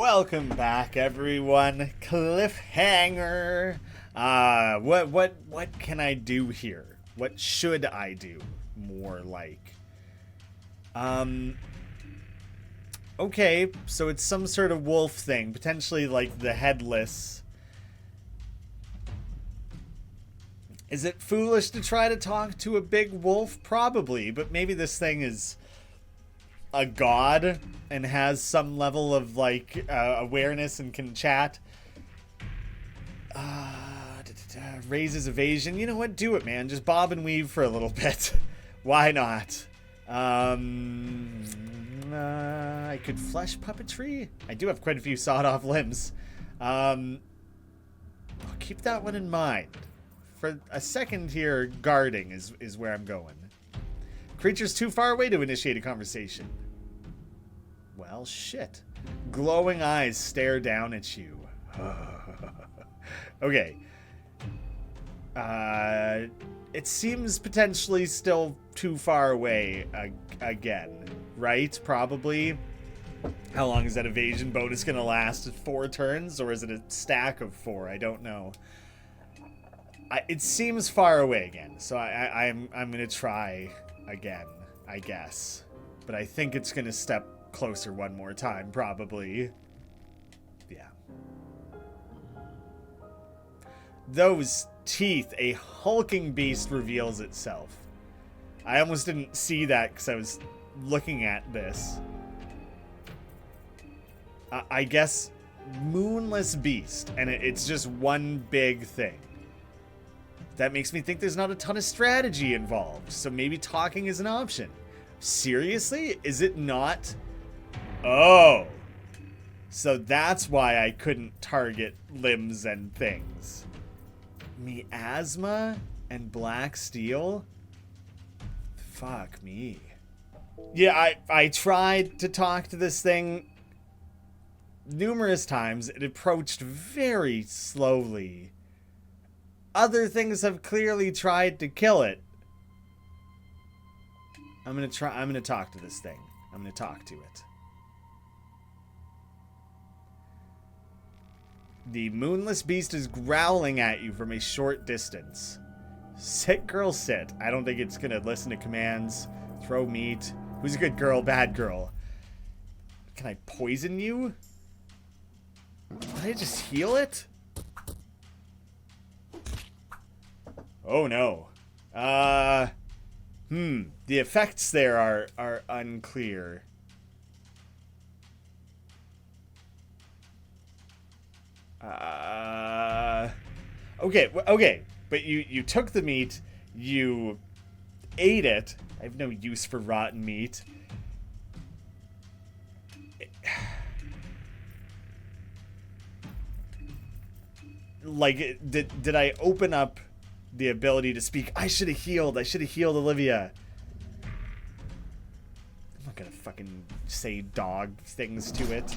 Welcome back, everyone. Cliffhanger. What can I do here? What should I do? More like. Okay, so it's some sort of wolf thing, potentially like the headless. Is it foolish to try to talk to a big wolf? Probably, but maybe this thing is a god and has some level of like awareness and can chat. Raises evasion. You know what? Do it, man. Just bob and weave for a little bit. Why not? I could flesh puppetry. I do have quite a few sawed-off limbs. I'll keep that one in mind. For a second here, guarding is where I'm going. Creature's too far away to initiate a conversation. Well, shit. Glowing eyes stare down at you. Okay. It seems potentially still too far away again, right? Probably. How long is that evasion bonus gonna last? 4 turns, or is it a stack of 4? I don't know. It seems far away again, so I'm gonna try again, I guess. But I think it's gonna step closer one more time, probably. Yeah. Those teeth, a hulking beast reveals itself. I almost didn't see that because I was looking at this. I guess moonless beast, and it's just one big thing. That makes me think there's not a ton of strategy involved, so maybe talking is an option. Seriously? Is it not? Oh. So that's why I couldn't target limbs and things. Miasma and black steel? Fuck me. Yeah, I tried to talk to this thing numerous times. It approached very slowly. Other things have clearly tried to kill it. I'm gonna talk to this thing. I'm gonna talk to it. The moonless beast is growling at you from a short distance. Sit, girl, sit. I don't think it's gonna listen to commands. Throw meat. Who's a good girl, bad girl? Can I poison you? Did I just heal it? Oh no. The effects there are unclear. Okay, but you took the meat, you ate it. I have no use for rotten meat. Like, did I open up the ability to speak? I should have healed Olivia. I'm not gonna fucking say dog things to it.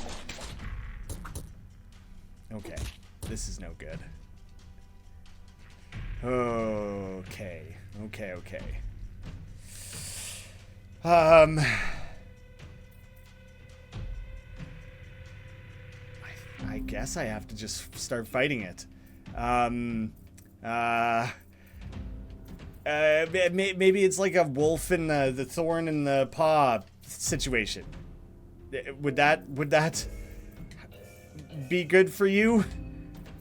Okay, this is no good. Okay. I guess I have to just start fighting it. Maybe it's like a wolf in the thorn in the paw situation. Would that be good for you?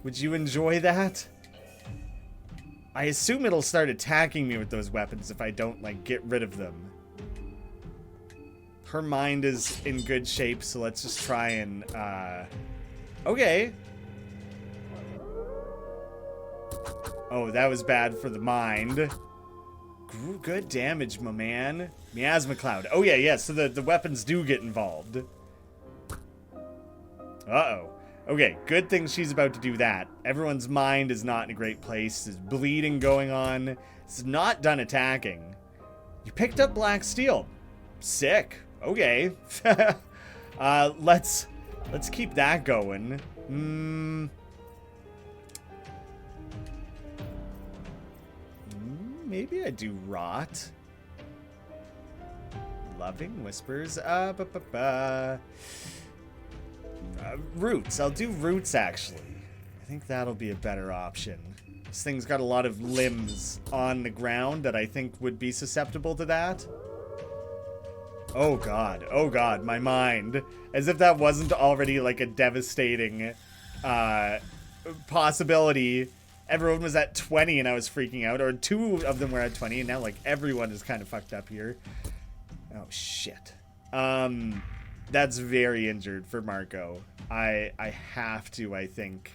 Would you enjoy that? I assume it'll start attacking me with those weapons if I don't, like, get rid of them. Her mind is in good shape, so let's just try and, okay. Oh, that was bad for the mind. Good damage, my man. Miasma cloud. Oh, yeah, so the weapons do get involved. Uh-oh. Okay, good thing she's about to do that. Everyone's mind is not in a great place. There's bleeding going on. It's not done attacking. You picked up black steel. Sick. Okay. Let's keep that going. Maybe I do rot. Loving whispers. Roots. I'll do roots, actually. I think that'll be a better option. This thing's got a lot of limbs on the ground that I think would be susceptible to that. Oh god, my mind. As if that wasn't already like a devastating possibility. Everyone was at 20 and I was freaking out, or 2 of them were at 20 and now like everyone is kind of fucked up here. Oh shit. That's very injured for Marco. I have to, I think,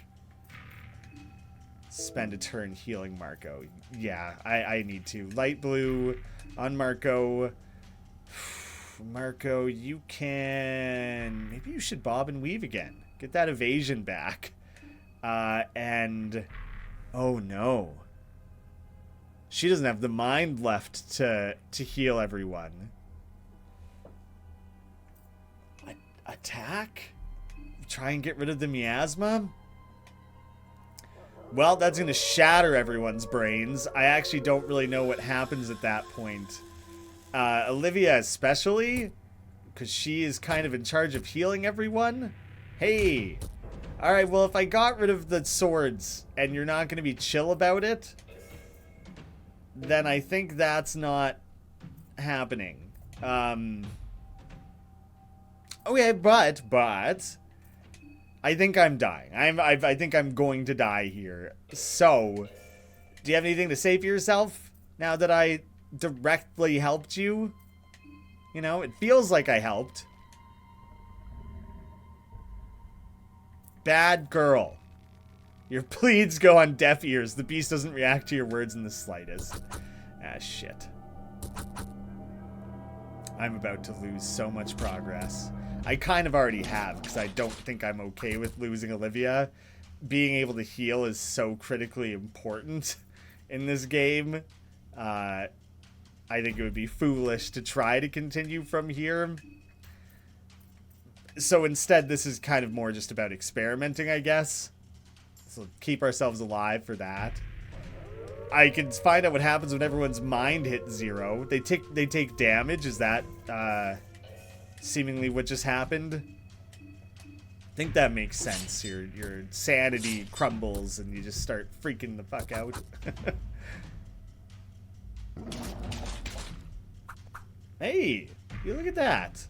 spend a turn healing Marco. Yeah, I need to. Light blue on Marco. Marco, you can... Maybe you should bob and weave again. Get that evasion back. And... Oh, no. She doesn't have the mind left to heal everyone. Attack? Try and get rid of the miasma? Well, that's going to shatter everyone's brains. I actually don't really know what happens at that point. Olivia especially, because she is kind of in charge of healing everyone. Hey. Alright, well, if I got rid of the swords and you're not going to be chill about it, then I think that's not happening. Okay, but I think I'm dying. I think I'm going to die here. So, do you have anything to say for yourself now that I directly helped you? You know, it feels like I helped. Bad girl. Your pleads go on deaf ears. The beast doesn't react to your words in the slightest. Ah, shit. I'm about to lose so much progress. I kind of already have, because I don't think I'm okay with losing Olivia. Being able to heal is so critically important in this game. I think it would be foolish to try to continue from here. So instead, this is kind of more just about experimenting, I guess. So keep ourselves alive for that. I can find out what happens when everyone's mind hits 0. They take damage. Is that seemingly what just happened? I think that makes sense. Your sanity crumbles and you just start freaking the fuck out. Hey, you look at that.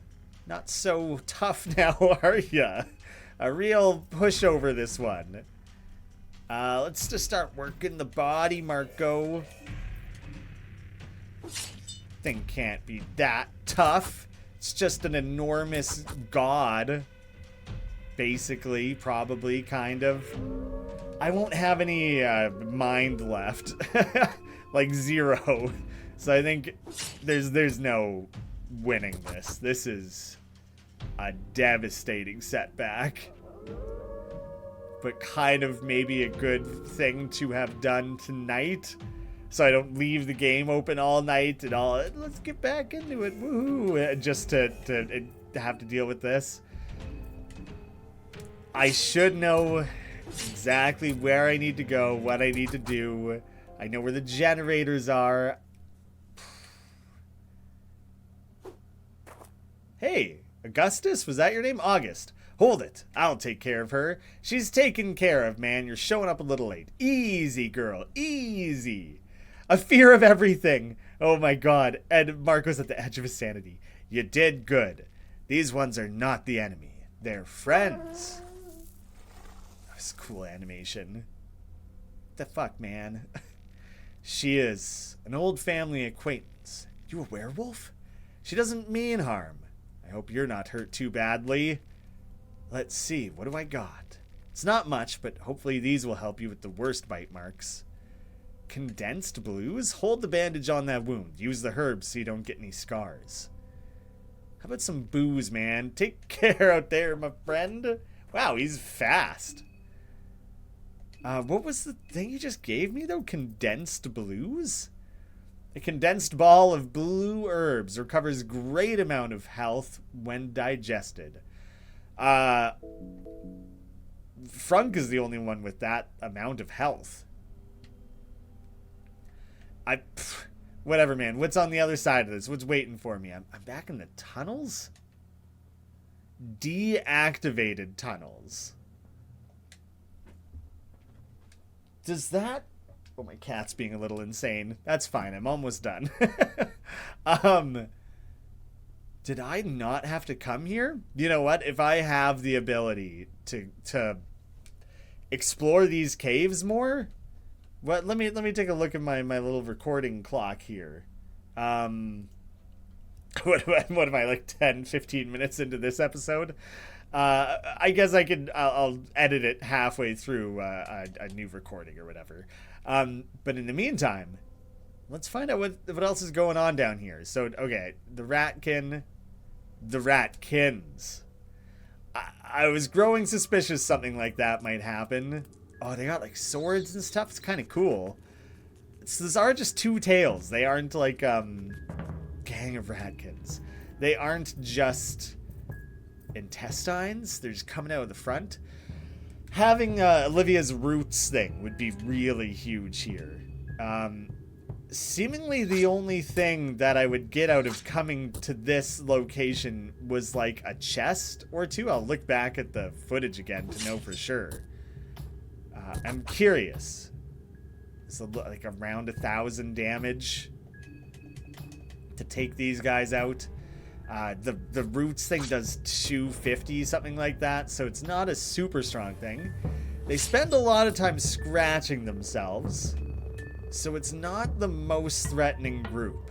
Not so tough now, are ya? A real pushover, this one. Let's just start working the body, Marco. Thing can't be that tough. It's just an enormous god. Basically, probably, kind of. I won't have any mind left. Like 0. So I think there's no winning this. This is a devastating setback. But kind of maybe a good thing to have done tonight. So I don't leave the game open all night and all. Let's get back into it. Woohoo. Just to have to deal with this. I should know exactly where I need to go, what I need to do. I know where the generators are. Hey, Augustus, was that your name? August. Hold it. I'll take care of her. She's taken care of, man. You're showing up a little late. Easy, girl. Easy. A fear of everything. Oh, my God. And Marco's at the edge of his sanity. You did good. These ones are not the enemy. They're friends. That's cool animation. What the fuck, man? She is an old family acquaintance. You a werewolf? She doesn't mean harm. I hope you're not hurt too badly. Let's see, what do I got? It's not much, but hopefully these will help you with the worst bite marks. Condensed blues? Hold the bandage on that wound. Use the herbs so you don't get any scars. How about some booze, man? Take care out there, my friend. Wow, he's fast. What was the thing you just gave me, though? Condensed blues? A condensed ball of blue herbs recovers great amount of health when digested. Frunk is the only one with that amount of health. Whatever, man. What's on the other side of this? What's waiting for me? I'm back in the tunnels? deactivated tunnels. Does that... Oh, my cat's being a little insane. That's fine. I'm almost done. Did I not have to come here? You know what? If I have the ability to explore these caves more... What? Let me take a look at my little recording clock here. What am I, like 10, 15 minutes into this episode? I guess I'll edit it halfway through a new recording or whatever. But in the meantime, let's find out what else is going on down here. So, okay, the ratkins. I was growing suspicious something like that might happen. Oh, they got like swords and stuff. It's kind of cool. So these are just two tails. They aren't like gang of ratkins. They aren't just intestines. They're just coming out of the front. Having Olivia's roots thing would be really huge here. Seemingly the only thing that I would get out of coming to this location was like a chest or two. I'll look back at the footage again to know for sure. I'm curious. It's like around 1,000 damage to take these guys out. The roots thing does 250, something like that, so it's not a super strong thing. They spend a lot of time scratching themselves, so it's not the most threatening group.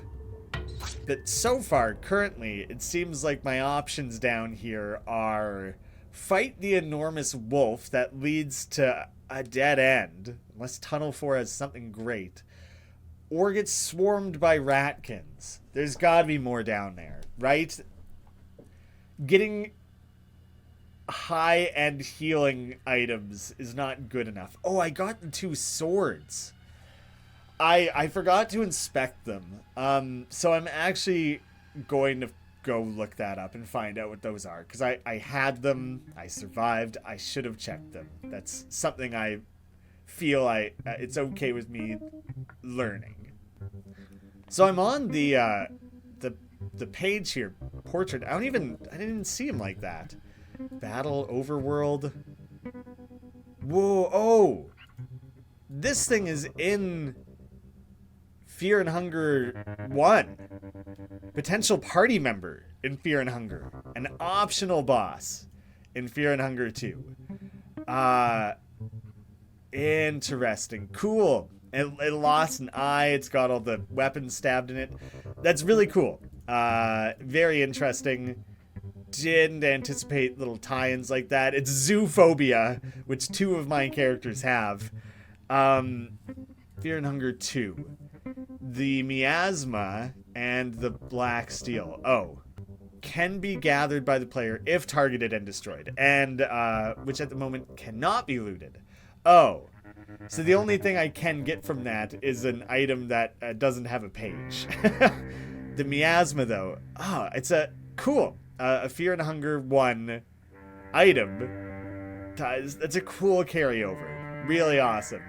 But so far, currently, it seems like my options down here are fight the enormous wolf that leads to a dead end, unless Tunnel 4 has something great, or get swarmed by ratkins. There's gotta be more down there, right? Getting high-end healing items is not good enough. Oh, I got the 2 swords. I forgot to inspect them. So I'm actually going to go look that up and find out what those are. Because I had them. I survived. I should have checked them. That's something I feel it's okay with me learning. So I'm on the page here. Portrait. I didn't even see him like that. Battle, overworld. Whoa, oh! This thing is in Fear and Hunger 1. Potential party member in Fear and Hunger. An optional boss in Fear and Hunger 2. Interesting. Cool. It lost an eye. It's got all the weapons stabbed in it. That's really cool. Very interesting. Didn't anticipate little tie-ins like that. It's zoophobia, which 2 of my characters have. Fear and Hunger 2. The miasma and the black steel. Oh. Can be gathered by the player if targeted and destroyed. And, which at the moment cannot be looted. Oh. So the only thing I can get from that is an item that doesn't have a page. The miasma, though. Ah, it's a... Cool. A Fear and Hunger 1 item. That's a cool carryover. Really awesome.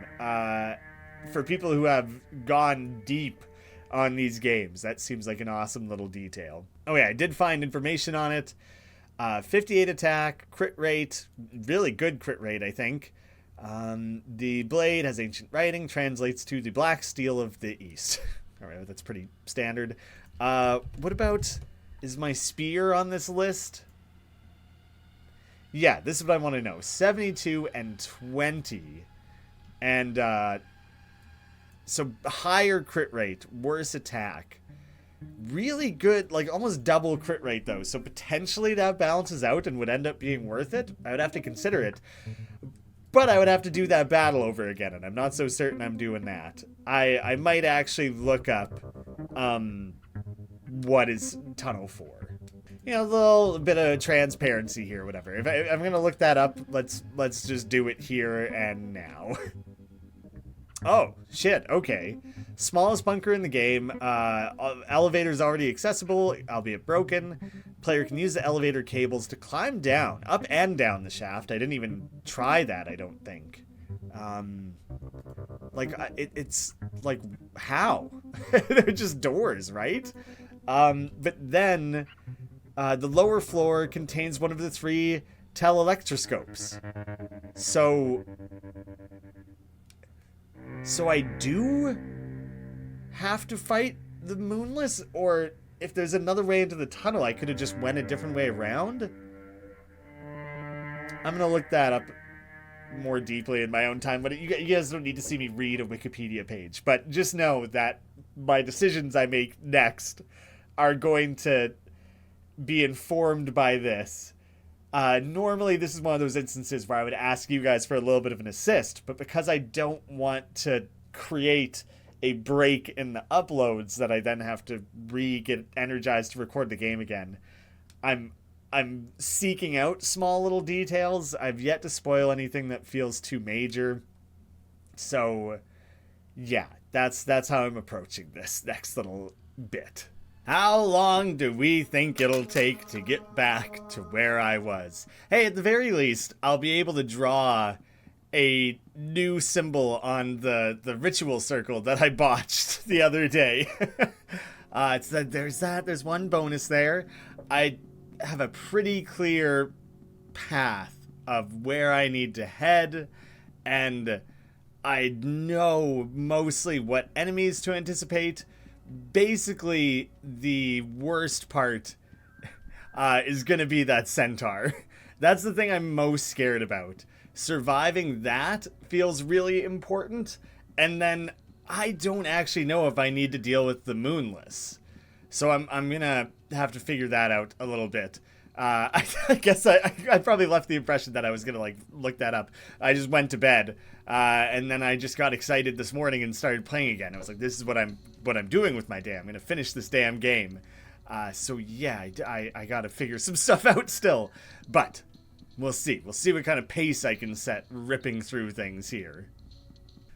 For people who have gone deep on these games, that seems like an awesome little detail. Oh yeah, I did find information on it. 58 attack, crit rate, really good crit rate, I think. The blade has ancient writing, translates to the black steel of the east. Alright, that's pretty standard. What about... Is my spear on this list? Yeah, this is what I want to know. 72 and 20. And, so higher crit rate, worse attack. Really good, like almost double crit rate though. So potentially that balances out and would end up being worth it. I would have to consider it. But I would have to do that battle over again, and I'm not so certain I'm doing that. I might actually look up, what is Tunnel 4. You know, a little bit of transparency here, whatever. If I'm gonna look that up, let's just do it here and now. Oh, shit, okay. Smallest bunker in the game. Elevator's already accessible, albeit broken. Player can use the elevator cables to climb down, up and down the shaft. I didn't even try that, I don't think. It's like, how? They're just doors, right? But then The lower floor contains one of the 3 telelectroscopes. So I do have to fight the Moonless, or if there's another way into the tunnel, I could have just went a different way around. I'm gonna look that up more deeply in my own time, but you guys don't need to see me read a Wikipedia page. But just know that my decisions I make next are going to be informed by this. Normally, this is one of those instances where I would ask you guys for a little bit of an assist, but because I don't want to create a break in the uploads that I then have to get energized to record the game again, I'm seeking out small little details. I've yet to spoil anything that feels too major. So, yeah, that's how I'm approaching this next little bit. How long do we think it'll take to get back to where I was? Hey, at the very least, I'll be able to draw a new symbol on the ritual circle that I botched the other day. There's one bonus there. I have a pretty clear path of where I need to head, and I know mostly what enemies to anticipate. Basically, the worst part is going to be that centaur. That's the thing I'm most scared about. Surviving that feels really important, and then I don't actually know if I need to deal with the Moonless. So I'm going to have to figure that out a little bit. I guess I probably left the impression that I was going to look that up. I just went to bed, and then I just got excited this morning and started playing again. I was like, this is what I'm doing with my day. I'm going to finish this damn game. So yeah, I got to figure some stuff out still. But we'll see. We'll see what kind of pace I can set ripping through things here.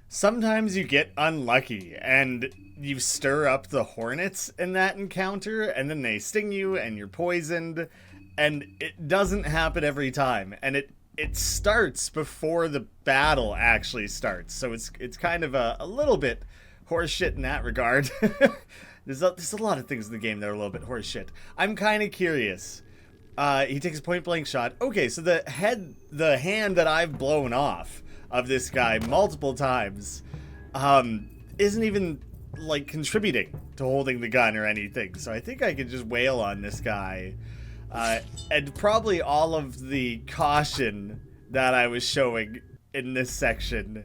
Sometimes you get unlucky, and you stir up the hornets in that encounter, and then they sting you, and you're poisoned, and it doesn't happen every time, and it starts before the battle actually starts, so it's kind of a little bit horseshit in that regard. There's a lot of things in the game that are a little bit horseshit. I'm kind of curious. He takes a point-blank shot. Okay, so the hand that I've blown off of this guy multiple times isn't even contributing to holding the gun or anything, so I think I could just wail on this guy, and probably all of the caution that I was showing in this section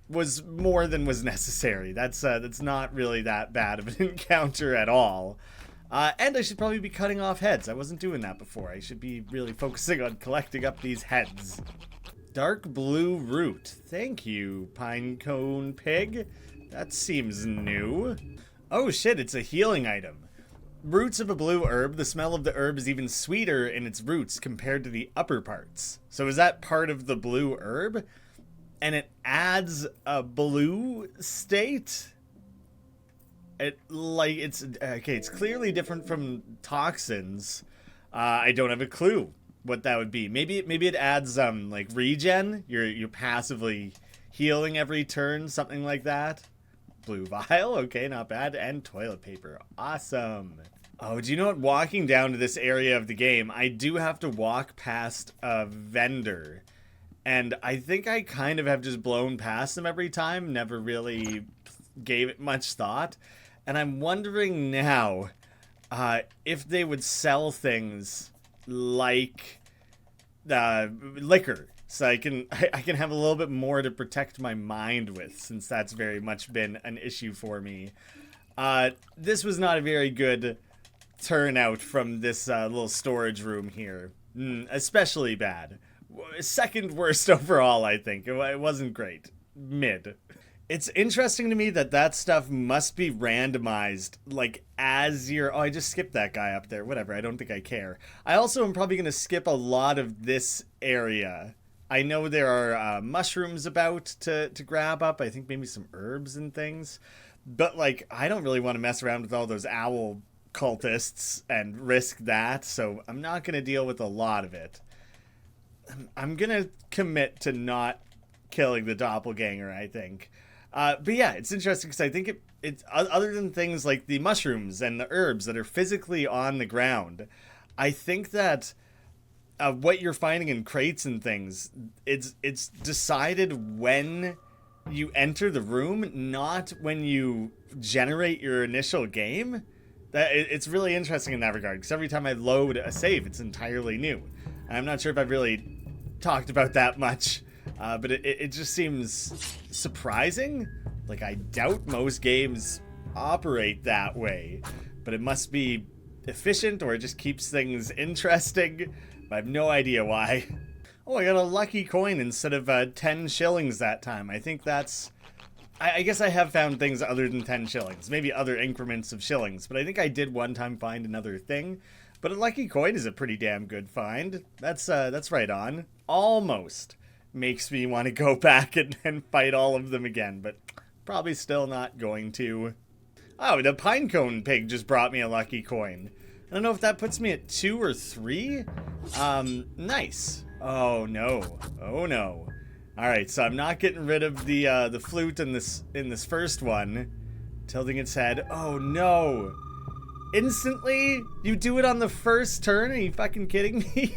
was more than was necessary. That's not really that bad of an encounter at all. And I should probably be cutting off heads. I wasn't doing that before. I should be really focusing on collecting up these heads. Dark blue root. Thank you, Pinecone Pig. That seems new. Oh shit, it's a healing item. Roots of a blue herb. The smell of the herb is even sweeter in its roots compared to the upper parts. So is that part of the blue herb? And it adds a blue state? It's clearly different from toxins. I don't have a clue what that would be. Maybe it adds regen. You're passively healing every turn, something like that. Blue vial, okay, not bad. And toilet paper, awesome. Oh, do you know what? Walking down to this area of the game, I do have to walk past a vendor, and I think I kind of have just blown past them every time. Never really gave it much thought. And I'm wondering now if they would sell things like liquor, so I can have a little bit more to protect my mind with, since that's very much been an issue for me. This was not a very good turnout from this little storage room here. Especially bad. Second worst overall, I think. It wasn't great. Mid. It's interesting to me that stuff must be randomized, as you're... Oh, I just skipped that guy up there. Whatever, I don't think I care. I also am probably going to skip a lot of this area. I know there are mushrooms about to grab up. I think maybe some herbs and things. But, I don't really want to mess around with all those owl cultists and risk that, so I'm not going to deal with a lot of it. I'm going to commit to not killing the doppelganger, I think. But yeah, it's interesting because I think it's other than things like the mushrooms and the herbs that are physically on the ground, I think that what you're finding in crates and things, it's decided when you enter the room, not when you generate your initial game. It's really interesting in that regard, because every time I load a save, it's entirely new. And I'm not sure if I've really talked about that much, but it just seems surprising. Like, I doubt most games operate that way, but it must be efficient, or it just keeps things interesting. But I have no idea why. Oh, I got a lucky coin instead of 10 shillings that time. I think that's... I guess I have found things other than 10 shillings. Maybe other increments of shillings. But I think I did one time find another thing. But a lucky coin is a pretty damn good find. That's right on. Almost makes me want to go back and fight all of them again. But probably still not going to. Oh, the pinecone pig just brought me a lucky coin. I don't know if that puts me at 2 or 3. Nice. Oh no. Oh no. Alright, so I'm not getting rid of the flute in this first one. Tilting its head. Oh no. Instantly? You do it on the first turn? Are you fucking kidding me?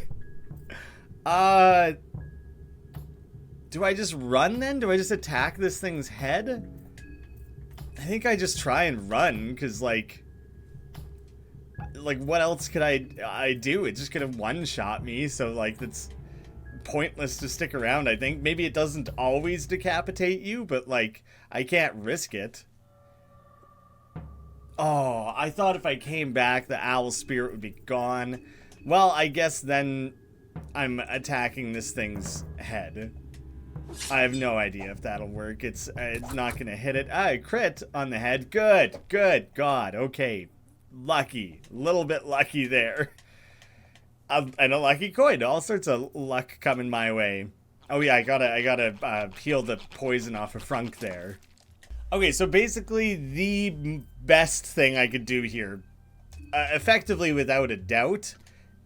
Do I just run then? Do I just attack this thing's head? I think I just try and run, because like what else could I do? It's just gonna one-shot me, so like that's pointless to stick around, I think. Maybe it doesn't always decapitate you, but like I can't risk it. Oh, I thought if I came back the owl spirit would be gone. Well, I guess then I'm attacking this thing's head. I have no idea if that'll work. It's not gonna hit it. Ah, crit on the head. Good God. Okay, lucky, a little bit lucky there. And a lucky coin. All sorts of luck coming my way. Oh yeah, I gotta peel the poison off of Frunk there. Okay, so basically the best thing I could do here, effectively without a doubt,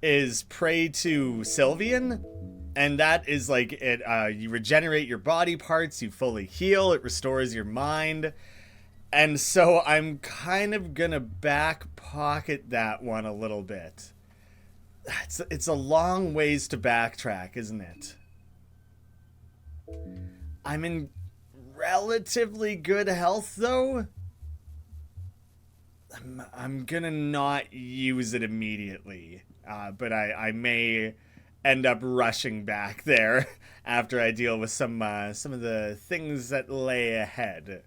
is pray to Sylvian. And that is like it. You regenerate your body parts, you fully heal, it restores your mind. And so I'm kind of gonna back pocket that one a little bit. It's a long ways to backtrack, isn't it? I'm in relatively good health, though. I'm gonna not use it immediately, but I may end up rushing back there after I deal with some of the things that lay ahead.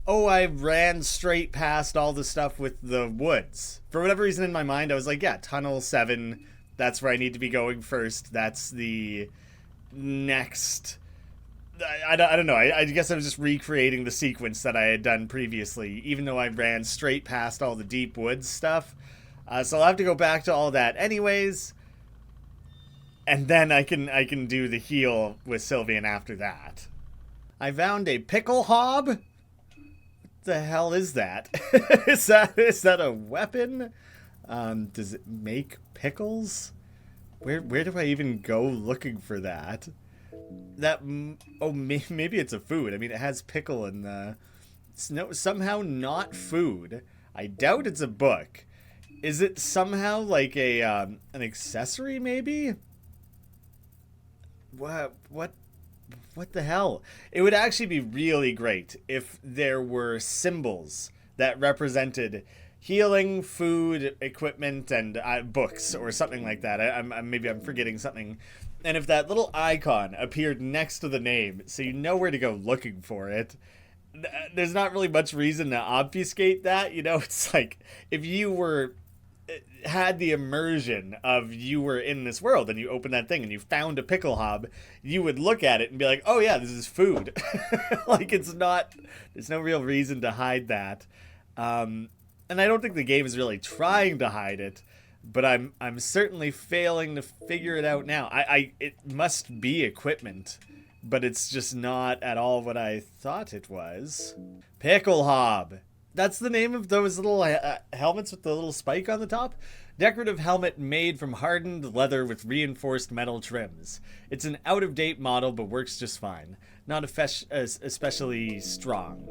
Oh, I ran straight past all the stuff with the woods. For whatever reason in my mind, I was like, yeah, Tunnel 7, that's where I need to be going first. That's the next... I don't know. I guess I was just recreating the sequence that I had done previously, even though I ran straight past all the deep woods stuff. So I'll have to go back to all that anyways. And then I can do the heal with Sylvian after that. I found a pickle hob? The hell is that? is that a weapon? Does it make pickles? Where do I even go looking for that? Maybe it's a food. I mean, it has pickle in the... somehow not food. I doubt it's a book. Is it somehow like a an accessory maybe? What the hell? It would actually be really great if there were symbols that represented healing, food, equipment, and books or something like that. Maybe I'm forgetting something. And if that little icon appeared next to the name, so you know where to go looking for it, there's not really much reason to obfuscate that. You know, it's like if you had the immersion of you were in this world and you opened that thing and you found a pickle hob, you would look at it and be like, oh yeah, this is food. Like there's no real reason to hide that. And I don't think the game is really trying to hide it, but I'm certainly failing to figure it out now. It must be equipment, but it's just not at all what I thought it was. Pickle hob. That's the name of those little helmets with the little spike on the top? Decorative helmet made from hardened leather with reinforced metal trims. It's an out-of-date model, but works just fine. Not especially strong,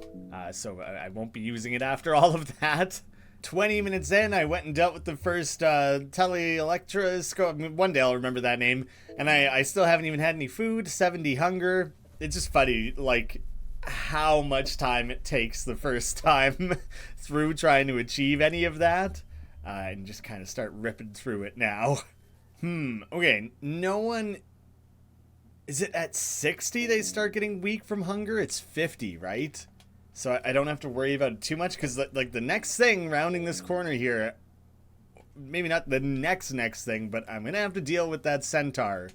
so I won't be using it after all of that. 20 minutes in, I went and dealt with the first teleelectroscope. One day I'll remember that name. And I still haven't even had any food. 70 hunger. It's just funny, like, how much time it takes the first time through trying to achieve any of that. And just kind of start ripping through it now. Okay, no one... Is it at 60 they start getting weak from hunger? It's 50, right? So I don't have to worry about it too much, because like the next thing rounding this corner here, maybe not the next thing, but I'm going to have to deal with that centaur.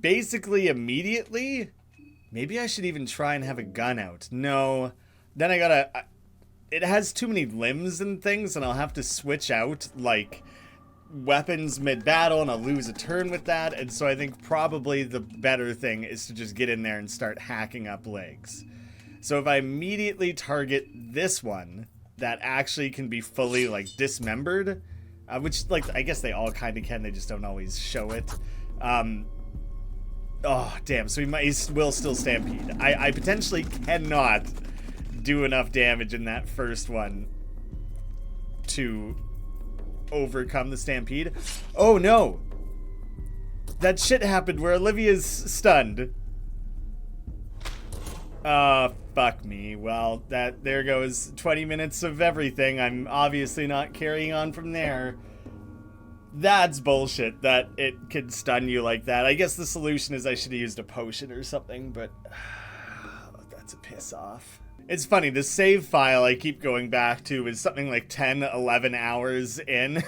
Basically immediately. Maybe I should even try and have a gun out. No. Then I gotta... It has too many limbs and things, and I'll have to switch out, like, weapons mid-battle, and I'll lose a turn with that. And so I think probably the better thing is to just get in there and start hacking up legs. So if I immediately target this one, that actually can be fully, like, dismembered, which, like, I guess they all kind of can, they just don't always show it. Oh, damn, so he will still stampede. I potentially cannot do enough damage in that first one to overcome the stampede. Oh, no! That shit happened where Olivia's stunned. Fuck me. Well, there goes 20 minutes of everything. I'm obviously not carrying on from there. That's bullshit that it can stun you like that. I guess the solution is I should have used a potion or something, but that's a piss off. It's funny, the save file I keep going back to is something like 10, 11 hours in,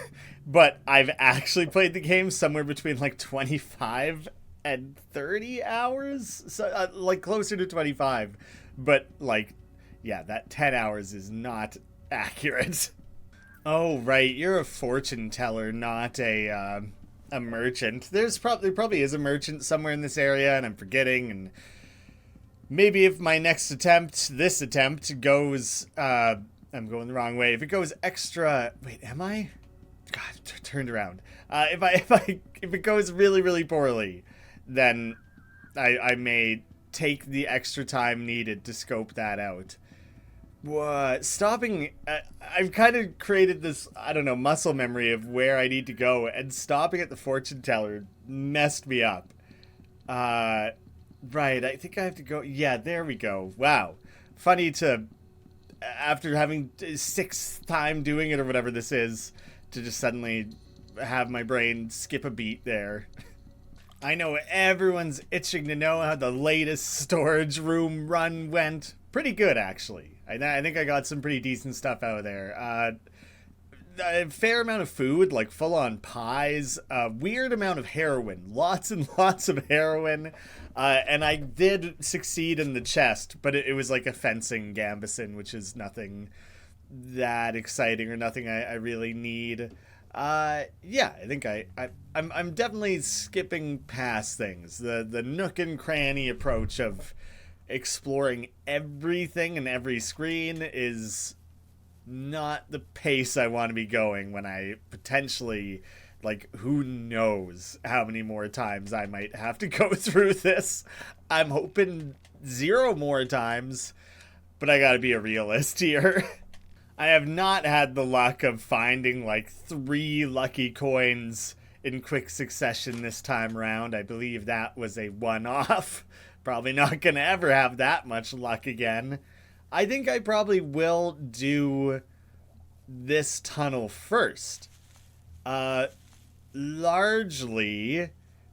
but I've actually played the game somewhere between like 25 and 30 hours, so like closer to 25, but like, yeah, that 10 hours is not accurate. Oh, right, you're a fortune teller, not a merchant. There probably is a merchant somewhere in this area, and I'm forgetting, and maybe if my next attempt, this attempt, goes, I'm going the wrong way. If it goes extra, wait, am I? God, turned around. If it goes really, really poorly, then I may take the extra time needed to scope that out. What? Stopping, I've kind of created this, I don't know, muscle memory of where I need to go, and stopping at the fortune teller messed me up. Right, I think I have to go, yeah, there we go. Wow. Funny to, after having 6th time doing it or whatever this is, to just suddenly have my brain skip a beat there. I know everyone's itching to know how the latest storage room run went. Pretty good, actually. I think I got some pretty decent stuff out of there. A fair amount of food, like full-on pies. A weird amount of heroin. Lots and lots of heroin. And I did succeed in the chest, but it was like a fencing gambeson, which is nothing that exciting or nothing I really need. Yeah, I think I'm definitely skipping past things. The nook and cranny approach of exploring everything and every screen is not the pace I want to be going when I potentially, like, who knows how many more times I might have to go through this. I'm hoping 0 more times, but I gotta be a realist here. I have not had the luck of finding like 3 lucky coins in quick succession this time around. I believe that was a one-off. Probably not gonna ever have that much luck again. I think I probably will do this tunnel first. Largely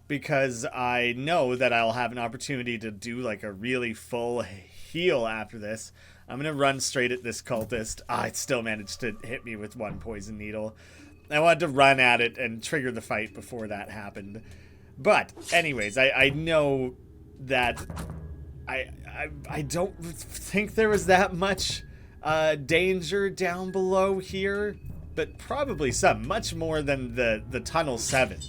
because I know that I'll have an opportunity to do like a really full heal after this. I'm gonna run straight at this cultist. It still managed to hit me with 1 poison needle. I wanted to run at it and trigger the fight before that happened. But anyways, I know that I don't think there was that much danger down below here, but probably some, much more than the tunnel 7.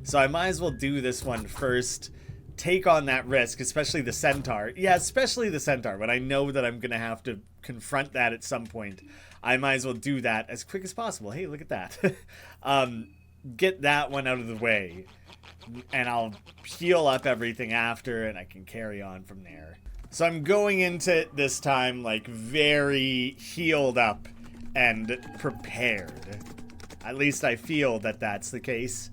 So I might as well do this one first, take on that risk, especially the centaur. Yeah, especially the centaur. When I know that I'm gonna have to confront that at some point, I might as well do that as quick as possible. Hey, look at that. Get that one out of the way, and I'll heal up everything after, and I can carry on from there. So I'm going into it this time, like, very healed up and prepared. At least I feel that that's the case.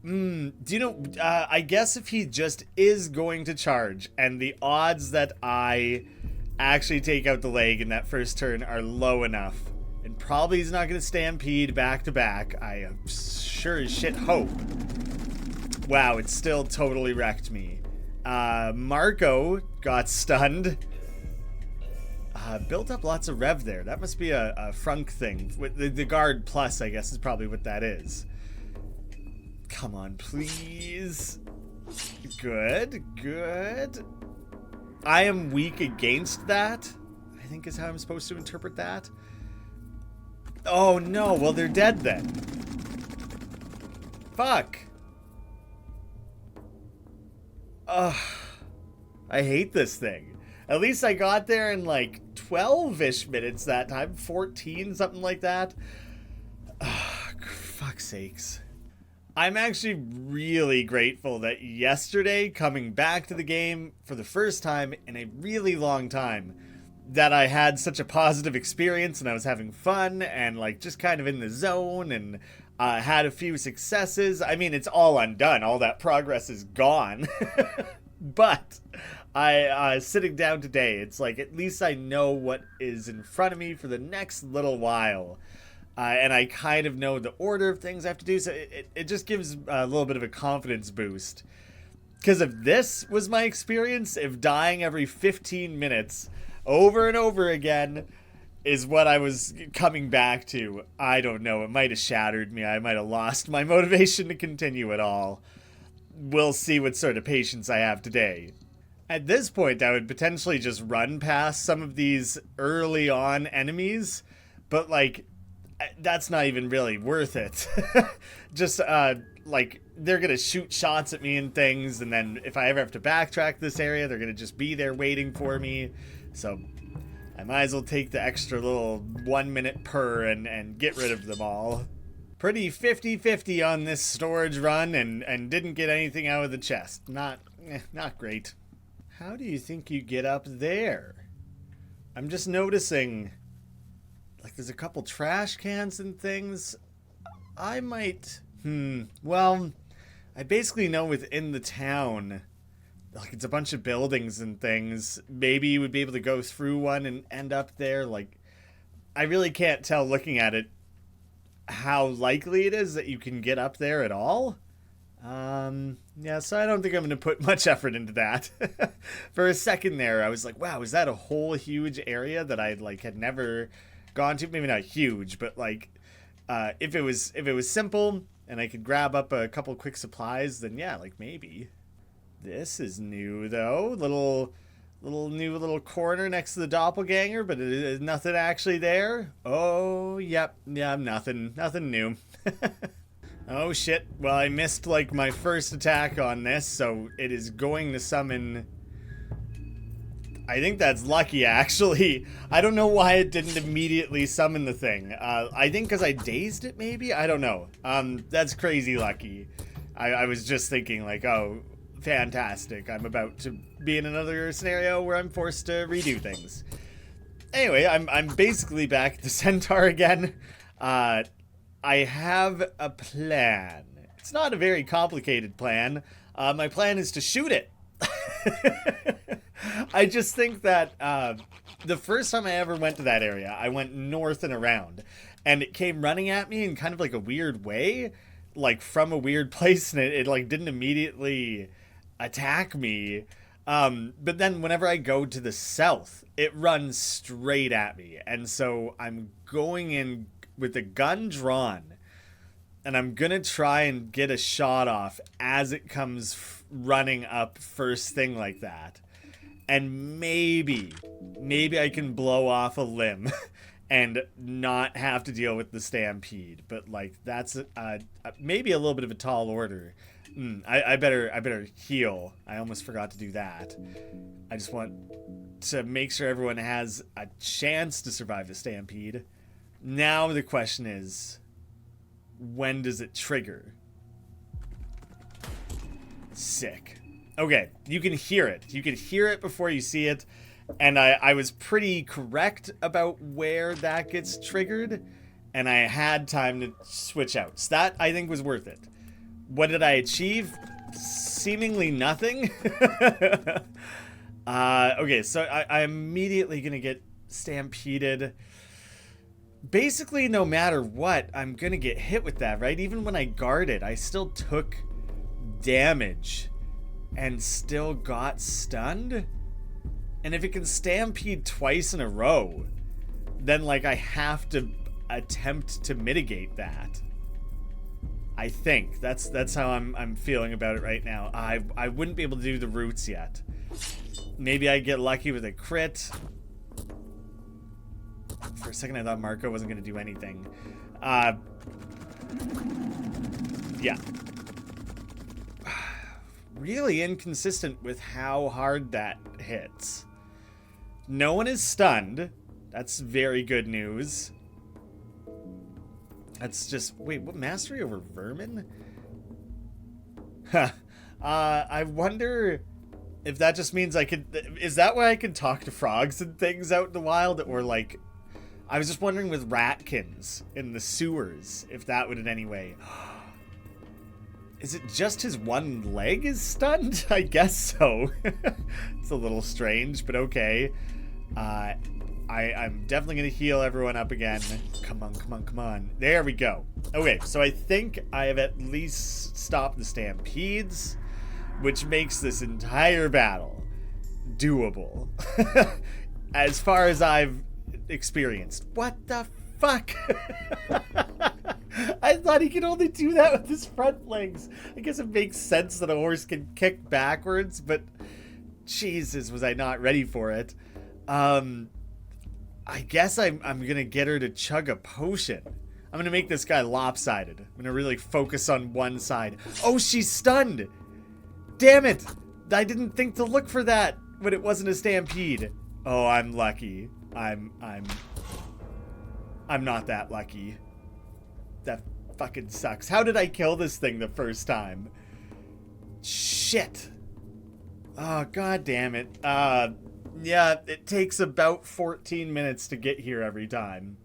Do you know, I guess if he just is going to charge, and the odds that I actually take out the leg in that first turn are low enough, and probably he's not going to stampede back to back, I sure as shit hope. Wow, it still totally wrecked me. Marco got stunned. Built up lots of rev there. That must be a frunk thing. With the guard plus, I guess, is probably what that is. Come on, please. Good, good. I am weak against that, I think is how I'm supposed to interpret that. Oh no, well they're dead then. Fuck. Ugh. I hate this thing. At least I got there in like 12-ish minutes that time. 14, something like that. Ugh, fuck's sakes. I'm actually really grateful that yesterday, coming back to the game for the first time in a really long time, that I had such a positive experience and I was having fun and like just kind of in the zone and had a few successes. I mean, it's all undone. All that progress is gone. But I sitting down today, it's like at least I know what is in front of me for the next little while. And I kind of know the order of things I have to do, so it just gives a little bit of a confidence boost. Because if this was my experience, if dying every 15 minutes over and over again is what I was coming back to, I don't know, it might have shattered me. I might have lost my motivation to continue at all. We'll see what sort of patience I have today. At this point, I would potentially just run past some of these early on enemies, but like, that's not even really worth it. Just, like, they're gonna shoot shots at me and things, and then if I ever have to backtrack this area, they're gonna just be there waiting for me. So, I might as well take the extra little 1 minute per and get rid of them all. Pretty 50-50 on this storage run, and didn't get anything out of the chest. Not great. How do you think you get up there? I'm just noticing... like, there's a couple trash cans and things. I might... well, I basically know within the town, like, it's a bunch of buildings and things. Maybe you would be able to go through one and end up there. Like, I really can't tell looking at it how likely it is that you can get up there at all. Yeah, so I don't think I'm going to put much effort into that. For a second there, I was like, wow, is that a whole huge area that I, like, had never... gone to? Maybe not huge, but like if it was simple and I could grab up a couple quick supplies, then yeah, like maybe. This is new though. Little corner next to the doppelganger, but it is nothing actually there. Oh, yep, yeah, nothing new. Oh shit. Well, I missed like my first attack on this, so it is going to summon... I think that's lucky, actually. I don't know why it didn't immediately summon the thing. I think because I dazed it, maybe? I don't know. That's crazy lucky. I was just thinking, like, oh, fantastic. I'm about to be in another scenario where I'm forced to redo things. Anyway, I'm basically back at the Centaur again. I have a plan. It's not a very complicated plan. My plan is to shoot it. I just think that the first time I ever went to that area, I went north and around, and it came running at me in kind of like a weird way, like from a weird place, and it like didn't immediately attack me. But then whenever I go to the south, it runs straight at me, and so I'm going in with the gun drawn, and I'm gonna try and get a shot off as it comes running up first thing like that. And maybe I can blow off a limb and not have to deal with the stampede. But like that's maybe a little bit of a tall order. I better heal. I almost forgot to do that. I just want to make sure everyone has a chance to survive the stampede. Now the question is, when does it trigger? Sick. Okay, you can hear it. You can hear it before you see it. And I was pretty correct about where that gets triggered, and I had time to switch out. So that, I think, was worth it. What did I achieve? Seemingly nothing. Okay, so I'm immediately gonna get stampeded. Basically, no matter what, I'm gonna get hit with that, right? Even when I guarded, I still took damage and still got stunned. And if it can stampede twice in a row, then like I have to attempt to mitigate that. I think that's how I'm feeling about it right now. I wouldn't be able to do the roots yet. Maybe I get lucky with a crit. For a second I thought Marco wasn't going to do anything. Yeah. Really inconsistent with how hard that hits. No one is stunned. That's very good news. That's just... Wait, what? Mastery over vermin? Huh. I wonder if that just means I could... Is that why I can talk to frogs and things out in the wild? Or, like... I was just wondering with ratkins in the sewers, if that would in any way... Is it just his one leg is stunned? I guess so. It's a little strange, but okay. I'm definitely going to heal everyone up again. Come on, come on, come on. There we go. Okay, so I think I have at least stopped the stampedes, which makes this entire battle doable. As far as I've experienced. What the fuck? I thought he could only do that with his front legs. I guess it makes sense that a horse can kick backwards, but Jesus, was I not ready for it. I guess I'm gonna get her to chug a potion. I'm gonna make this guy lopsided. I'm gonna really focus on one side. Oh, she's stunned! Damn it! I didn't think to look for that when it wasn't a stampede. Oh, I'm lucky. I'm not that lucky. That fucking sucks. How did I kill this thing the first time? Shit. Oh, god damn it. Yeah, it takes about 14 minutes to get here every time.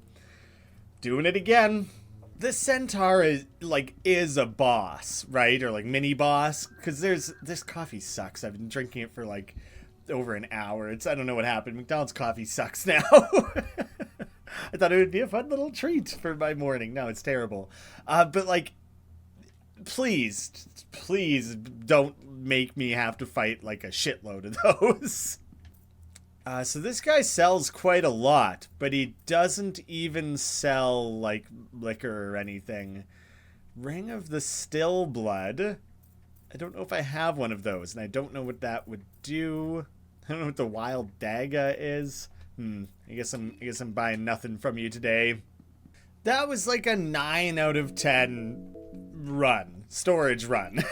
Doing it again. The centaur is a boss, right? Or like mini boss. Because this coffee sucks. I've been drinking it for like over an hour. I don't know what happened. McDonald's coffee sucks now. I thought it would be a fun little treat for my morning. No, it's terrible. But like, please don't make me have to fight like a shitload of those. So this guy sells quite a lot, but he doesn't even sell like liquor or anything. Ring of the Still Blood. I don't know if I have one of those, and I don't know what that would do. I don't know what the Wild Daga is. I guess I'm buying nothing from you today. That was like a 9 out of 10 run. Storage run.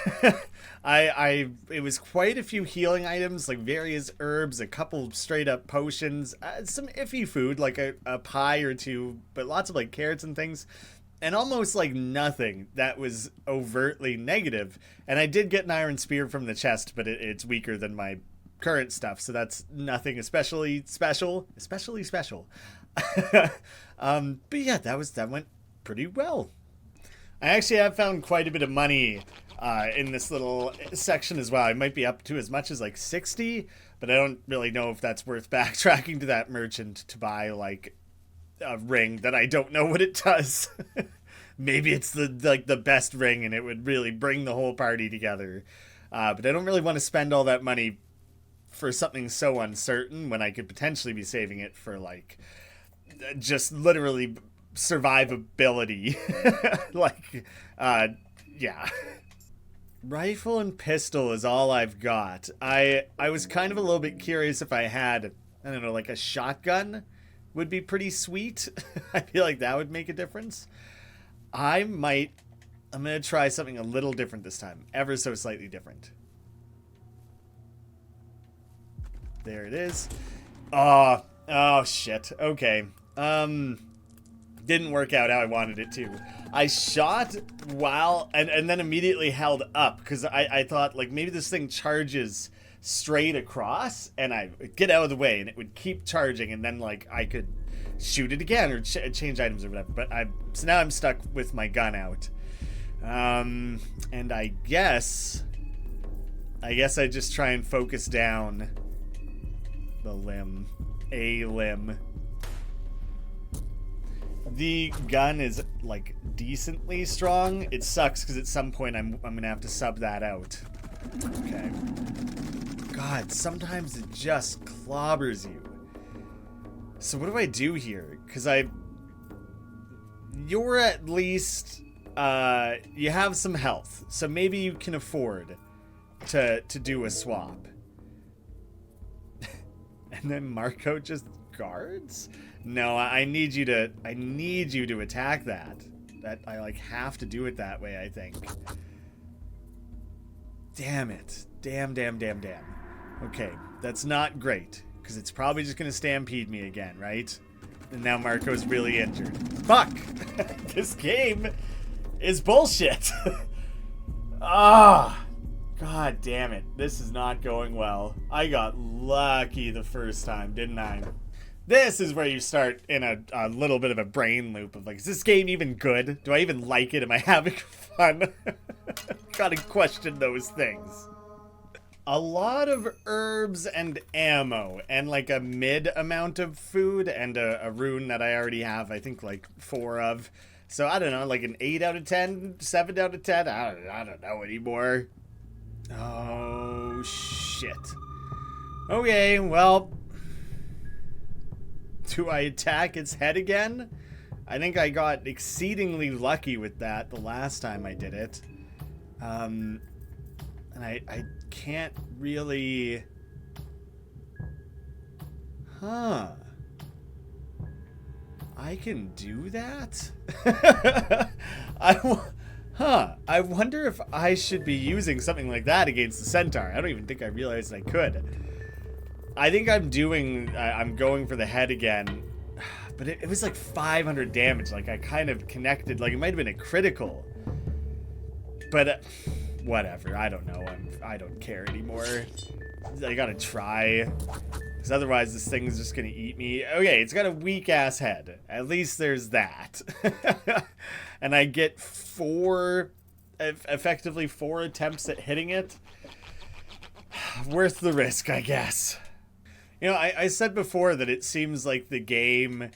It was quite a few healing items, like various herbs, a couple straight up potions, some iffy food, like a pie or two, but lots of like carrots and things, and almost like nothing that was overtly negative. And I did get an iron spear from the chest, but it's weaker than my current stuff, so that's nothing especially special. But yeah, that went pretty well. I actually have found quite a bit of money in this little section as well. I might be up to as much as like 60, but I don't really know if that's worth backtracking to that merchant to buy like a ring that I don't know what it does. Maybe it's the best ring and it would really bring the whole party together. But I don't really want to spend all that money for something so uncertain when I could potentially be saving it for like just literally survivability. Yeah. Rifle and pistol is all I've got. I was kind of a little bit curious if I had, I don't know, like a shotgun would be pretty sweet. I feel like that would make a difference. I'm gonna try something a little different this time. Ever so slightly different. There it is. Oh shit. Okay. Didn't work out how I wanted it to. I shot while and then immediately held up because I thought like maybe this thing charges straight across, and I would get out of the way, and it would keep charging, and then like I could shoot it again or change items or whatever. But so now I'm stuck with my gun out, and I guess I just try and focus down the limb, a limb. The gun is like decently strong. It sucks because at some point I'm gonna have to sub that out. Okay. God, sometimes it just clobbers you. So what do I do here? Because you're at least, you have some health. So maybe you can afford to do a swap. And then Marco just guards? No, I need you to attack that. That I like have to do it that way, I think. Damn it. Damn. Okay, that's not great, because it's probably just gonna stampede me again, right? And now Marco's really injured. Fuck! This game is bullshit. Ah! God damn it. This is not going well. I got lucky the first time, didn't I? This is where you start in a little bit of a brain loop of like, is this game even good? Do I even like it? Am I having fun? Gotta question those things. A lot of herbs and ammo, and like a mid amount of food, and a rune that I already have, I think like 4 of. So I don't know, like an 8 out of 10, 7 out of 10, I don't know anymore. Oh, shit. Okay, well, do I attack its head again? I think I got exceedingly lucky with that the last time I did it. And I can't really... Huh. I can do that? I wonder if I should be using something like that against the centaur. I don't even think I realized I could. I think I'm going for the head again. But it was like 500 damage. Like I kind of connected. Like it might have been a critical. But whatever. I don't know. I don't care anymore. I gotta try. Because otherwise this thing's just gonna eat me. Okay, it's got a weak ass head. At least there's that. And I get effectively 4 attempts at hitting it. Worth the risk, I guess. You know, I said before that it seems like the game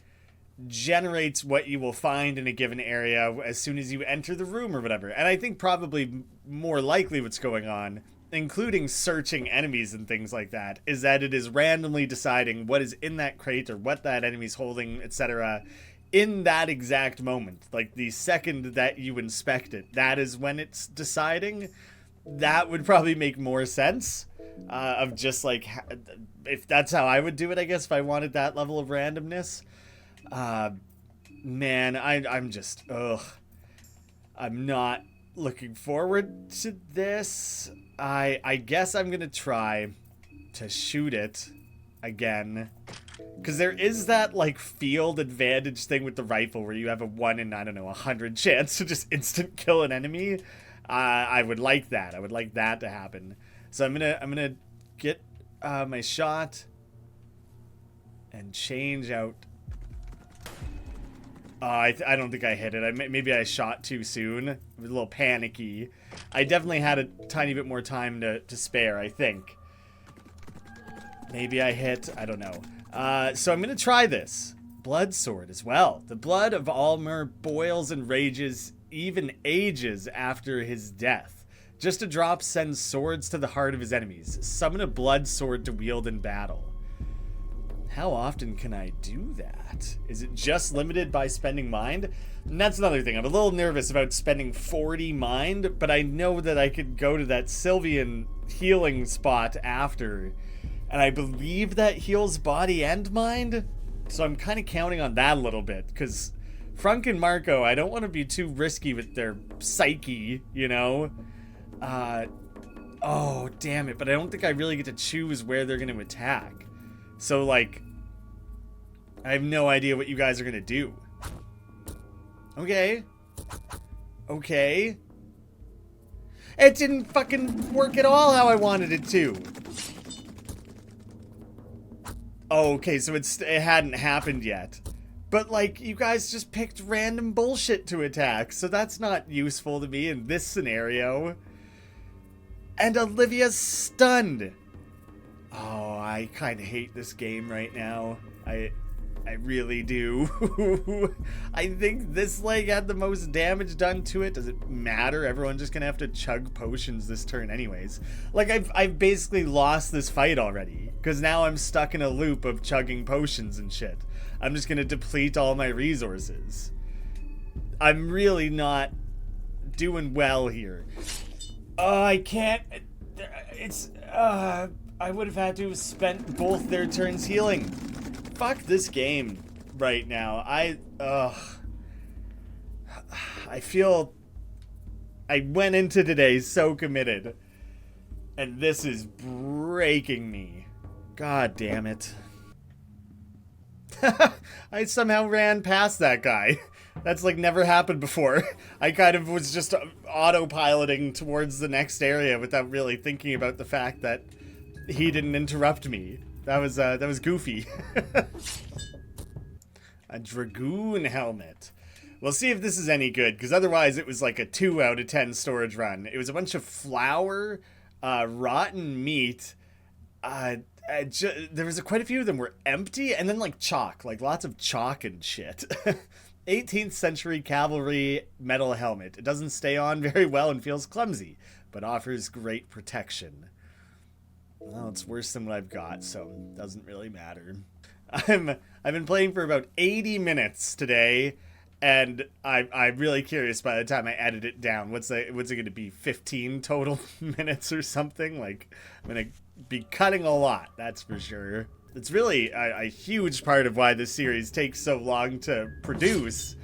generates what you will find in a given area as soon as you enter the room or whatever. And I think probably more likely what's going on, including searching enemies and things like that, is that it is randomly deciding what is in that crate or what that enemy's holding, etc. in that exact moment. Like the second that you inspect it, that is when it's deciding. That would probably make more sense. Of just like, if that's how I would do it, I guess, if I wanted that level of randomness. Man, I'm just, I'm not looking forward to this. I guess I'm gonna try to shoot it again. Because there is that, like, field advantage thing with the rifle where you have a 1 in, I don't know, 100 chance to just instant kill an enemy. I would like that. I would like that to happen. So I'm gonna get my shot and change out. I don't think I hit it. Maybe I shot too soon. It was a little panicky. I definitely had a tiny bit more time to spare, I think. Maybe I hit. I don't know. So I'm gonna try this. Blood sword as well. The blood of Almer boils and rages, even ages after his death. Just a drop sends swords to the heart of his enemies. Summon a blood sword to wield in battle. How often can I do that? Is it just limited by spending mind? And that's another thing. I'm a little nervous about spending 40 mind, but I know that I could go to that Sylvian healing spot after. And I believe that heals body and mind. So I'm kind of counting on that a little bit, because Frank and Marco, I don't want to be too risky with their psyche, you know? Oh, damn it. But I don't think I really get to choose where they're going to attack. So, like, I have no idea what you guys are going to do. Okay. Okay. It didn't fucking work at all how I wanted it to. Oh, okay, so it hadn't happened yet. But, like, you guys just picked random bullshit to attack, so that's not useful to me in this scenario. And Olivia's stunned. Oh, I kind of hate this game right now. I really do. I think this leg had the most damage done to it. Does it matter? Everyone's just gonna have to chug potions this turn anyways. Like, I've basically lost this fight already, because now I'm stuck in a loop of chugging potions and shit. I'm just gonna deplete all my resources. I'm really not doing well here. I can't... I would have had to have spent both their turns healing. Fuck this game right now. I feel I went into today so committed, and this is breaking me. God damn it. I somehow ran past that guy. That's like never happened before. I kind of was just autopiloting towards the next area without really thinking about the fact that he didn't interrupt me. That was goofy. A Dragoon helmet. We'll see if this is any good, because otherwise it was like a 2 out of 10 storage run. It was a bunch of flour, rotten meat. There was quite a few of them were empty, and then like chalk, like lots of chalk and shit. 18th century cavalry metal helmet. It doesn't stay on very well and feels clumsy, but offers great protection. Well, it's worse than what I've got, so it doesn't really matter. I've been playing for about 80 minutes today, and I'm really curious by the time I edit it down. What's it going to be, 15 total minutes or something? Like, I'm going to be cutting a lot, that's for sure. It's really a huge part of why this series takes so long to produce,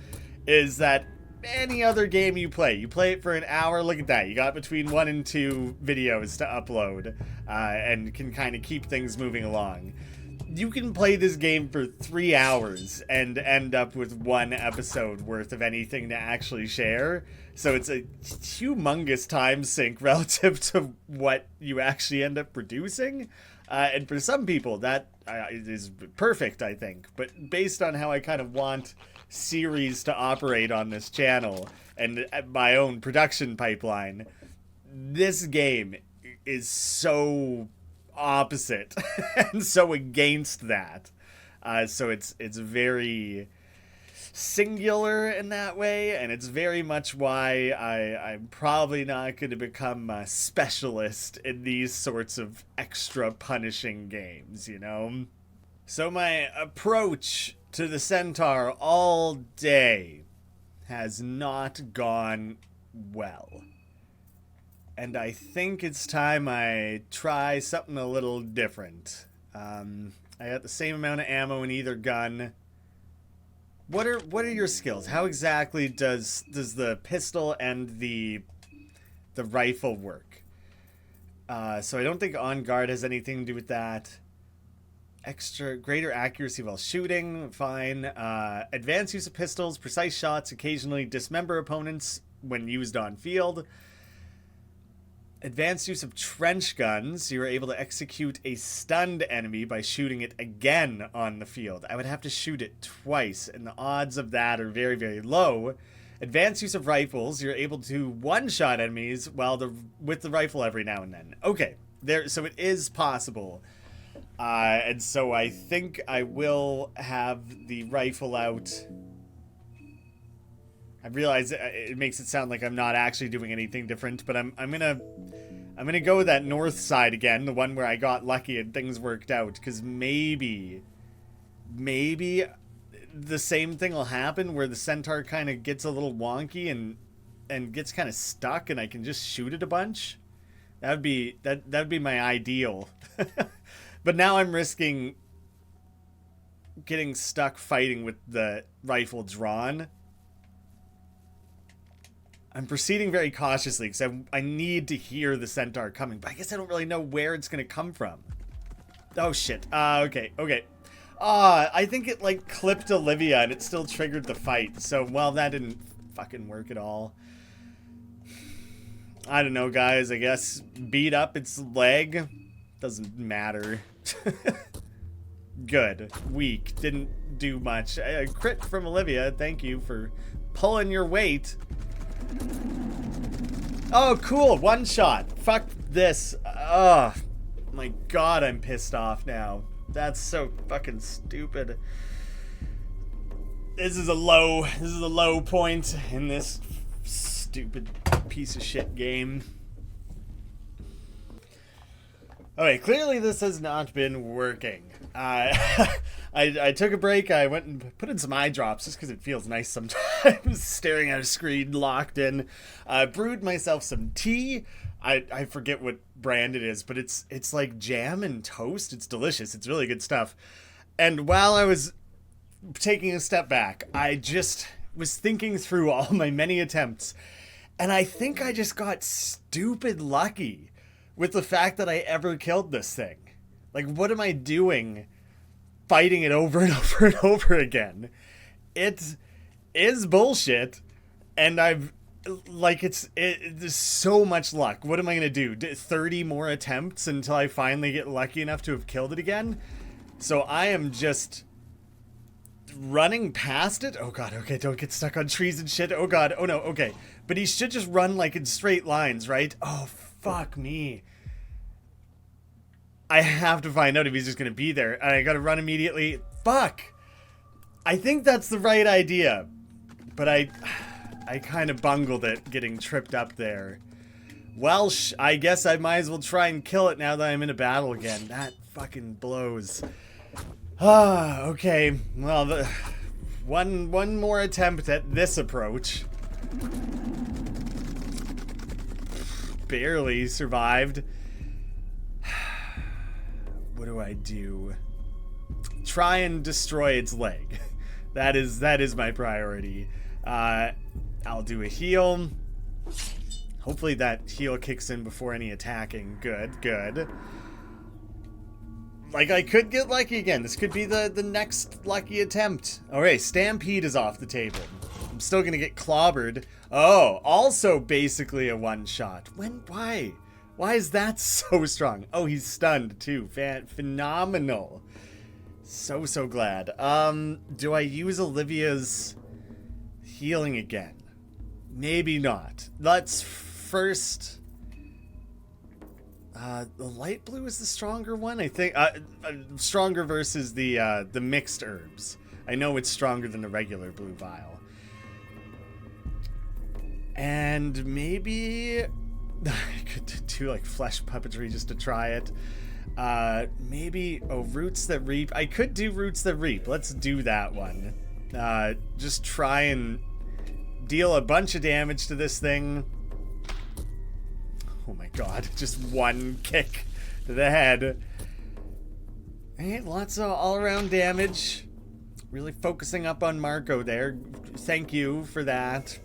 is that any other game you play it for an hour, look at that, you got between 1 and 2 videos to upload, and can kind of keep things moving along. You can play this game for 3 hours and end up with 1 episode worth of anything to actually share, so it's a humongous time sink relative to what you actually end up producing, and for some people that is perfect, I think, but based on how I kind of want series to operate on this channel and my own production pipeline, this game is so opposite and so against that. So it's very singular in that way, and it's very much why I'm probably not going to become a specialist in these sorts of extra punishing games, you know? So my approach to the Centaur all day has not gone well. And I think it's time I try something a little different. I got the same amount of ammo in either gun. What are your skills? How exactly does the pistol and the rifle work? So I don't think On Guard has anything to do with that. Greater accuracy while shooting, fine. Advanced use of pistols, precise shots, occasionally dismember opponents when used on field. Advanced use of trench guns, you are able to execute a stunned enemy by shooting it again on the field. I would have to shoot it twice, and the odds of that are very, very low. Advanced use of rifles, you're able to one-shot enemies with the rifle every now and then. Okay, so it is possible. And so I think I will have the rifle out. I realize it makes it sound like I'm not actually doing anything different, but I'm gonna go with that north side again, the one where I got lucky and things worked out, because maybe the same thing will happen where the Centaur kind of gets a little wonky and gets kind of stuck, and I can just shoot it a bunch. That'd be my ideal. But now I'm risking getting stuck fighting with the rifle drawn. I'm proceeding very cautiously because I need to hear the Centaur coming, but I guess I don't really know where it's going to come from. Oh, shit. Okay. I think it, like, clipped Olivia and it still triggered the fight. So, well, that didn't fucking work at all. I don't know, guys. I guess beat up its leg. Doesn't matter. Good. Weak. Didn't do much. A crit from Olivia. Thank you for pulling your weight. Oh, cool. One shot. Fuck this. Oh, my God, I'm pissed off now. That's so fucking stupid. This is a low point in this stupid piece of shit game. Okay, clearly this has not been working. I took a break. I went and put in some eye drops just because it feels nice sometimes staring at a screen locked in. Brewed myself some tea. I forget what brand it is, but it's like jam and toast. It's delicious. It's really good stuff. And while I was taking a step back, I just was thinking through all my many attempts, and I think I just got stupid lucky with the fact that I ever killed this thing. Like, what am I doing fighting it over and over and over again? It is bullshit, and there's so much luck. What am I gonna do? 30 more attempts until I finally get lucky enough to have killed it again? So I am just running past it. Oh God, okay, don't get stuck on trees and shit. Oh God, oh no, okay. But he should just run like in straight lines, right? Oh, fuck me. I have to find out if he's just gonna be there. And I gotta run immediately. Fuck! I think that's the right idea. But I kind of bungled it getting tripped up there. Well, I guess I might as well try and kill it now that I'm in a battle again. That fucking blows. Ah, okay. Well, one more attempt at this approach. Barely survived. What do I do? Try and destroy its leg. That is my priority. I'll do a heal. Hopefully that heal kicks in before any attacking. Good. Like, I could get lucky again. This could be the next lucky attempt. Alright, Stampede is off the table. I'm still gonna get clobbered. Oh, also basically a one-shot. Why? Why is that so strong? Oh, he's stunned too. Phenomenal. So glad. Do I use Olivia's healing again? Maybe not. Let's first... the light blue is the stronger one, I think. Stronger versus the mixed herbs. I know it's stronger than the regular blue vial. And maybe... I could do like flesh puppetry just to try it. Maybe, Roots That Reap. I could do Roots That Reap. Let's do that one. Just try and deal a bunch of damage to this thing. Oh my God, just one kick to the head. Alright, lots of all-around damage. Really focusing up on Marco there. Thank you for that.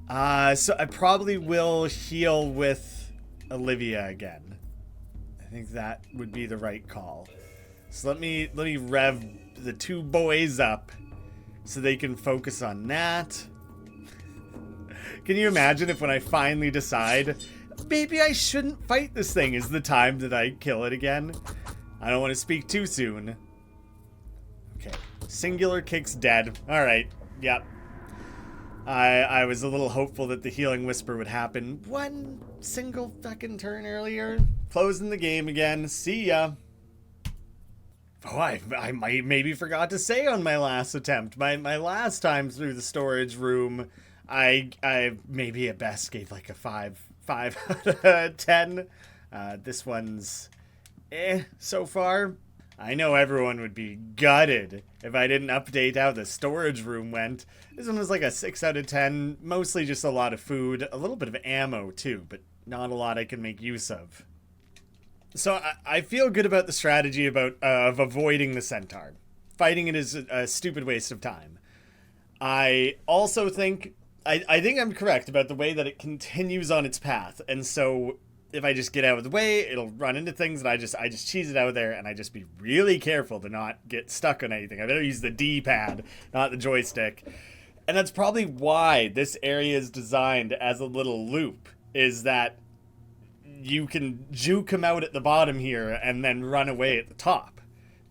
So I probably will heal with Olivia again. I think that would be the right call. So let me rev the two boys up so they can focus on that. Can you imagine if when I finally decide maybe I shouldn't fight this thing is the time that I kill it again? I don't want to speak too soon. Okay, singular kick's dead. Alright, yep. I was a little hopeful that the healing whisper would happen one single fucking turn earlier. Closing the game again. See ya. Oh, I maybe forgot to say on my last attempt. My last time through the storage room, I maybe at best gave like a 5 out of 10. This one's so far. I know everyone would be gutted if I didn't update how the storage room went. This one was like a 6 out of 10, mostly just a lot of food, a little bit of ammo too, but not a lot I can make use of. So I feel good about the strategy of avoiding the centaur. Fighting it is a stupid waste of time. I also think, I think I'm correct about the way that it continues on its path, and so if I just get out of the way, it'll run into things, and I just cheese it out of there, and I just be really careful to not get stuck on anything. I better use the D-pad, not the joystick. And that's probably why this area is designed as a little loop, is that you can juke him out at the bottom here and then run away at the top.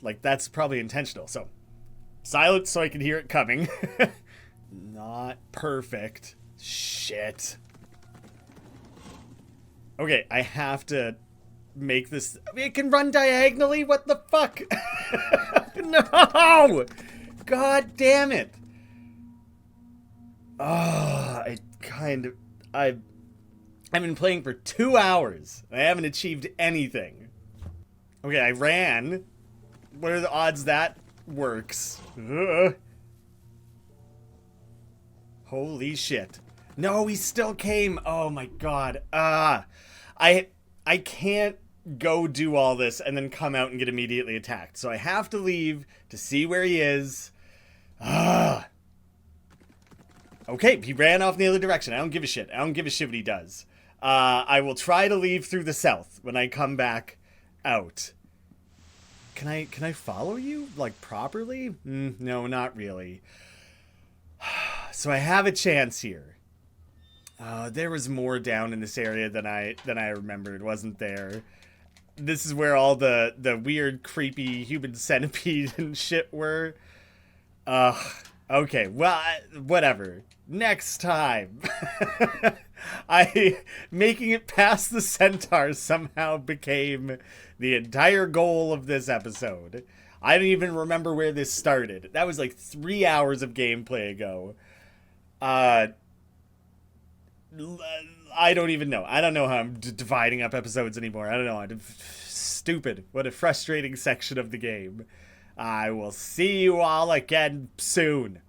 Like, that's probably intentional. So, silence so I can hear it coming. Not perfect. Shit. Okay, I have to make this... It can run diagonally? What the fuck? No! God damn it. I've been playing for 2 hours. I haven't achieved anything. Okay, I ran. What are the odds that works? Ugh. Holy shit. No, he still came. Oh my god. I can't go do all this and then come out and get immediately attacked. So I have to leave to see where he is. Okay, he ran off in the other direction. I don't give a shit. I don't give a shit what he does. I will try to leave through the south when I come back out. Can I follow you, like, properly? No, not really. So I have a chance here. There was more down in this area than I remembered, wasn't there? This is where all the weird, creepy human centipede and shit were. Okay, well, whatever. Next time. Making it past the centaurs somehow became the entire goal of this episode. I don't even remember where this started. That was like 3 hours of gameplay ago. I don't even know. I don't know how I'm dividing up episodes anymore. I don't know. I'm stupid. What a frustrating section of the game. I will see you all again soon.